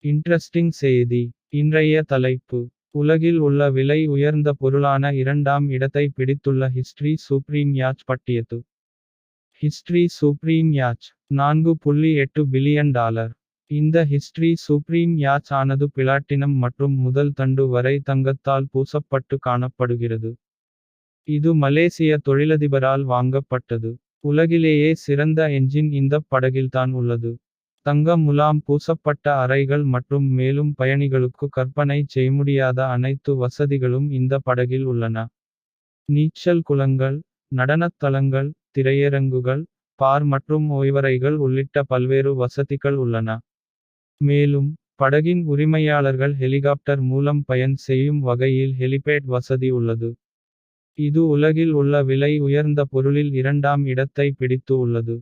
Interesting செய்தி. இன்றைய தலைப்பு. உலகில் உள்ள விலை உயர்ந்த பொருளான இரண்டாம் இடத்தை பிடித்துள்ள ஹிஸ்டரி சூப்ரீம் யாட்ச் பட்டியது. ஹிஸ்டரி சூப்ரீம் யாட்ச் $4.8 பில்லியன். இந்த ஹிஸ்டரி சூப்ரீம் யாட்ச் ஆனது பிளாட்டினம் மற்றும் முதல் தண்டு வரை தங்கத்தால் பூசப்பட்டு காணப்படுகிறது. இது மலேசிய தொழிலதிபரால் வாங்கப்பட்டது. உலகிலேயே சிறந்த என்ஜின் இந்தப் படகில்தான் உள்ளது. தங்க முலாம் பூசப்பட்ட அறைகள் மற்றும் மேலும் பயணிகளுக்கு கற்பனை செய்யமுடியாத அனைத்து வசதிகளும் இந்த படகில் உள்ளன. நீச்சல் குளங்கள், நடனத் தளங்கள், திரையரங்குகள், பார் மற்றும் ஓய்வறைகள் உள்ளிட்ட பல்வேறு வசதிகள் உள்ளன. மேலும், படகின் உரிமையாளர்கள் ஹெலிகாப்டர் மூலம் பயன் செய்யும் வகையில் ஹெலிபேட் வசதி உள்ளது. இது உலகில் உள்ள விலை உயர்ந்த பொருளில் இரண்டாம் இடத்தை பிடித்து உள்ளது.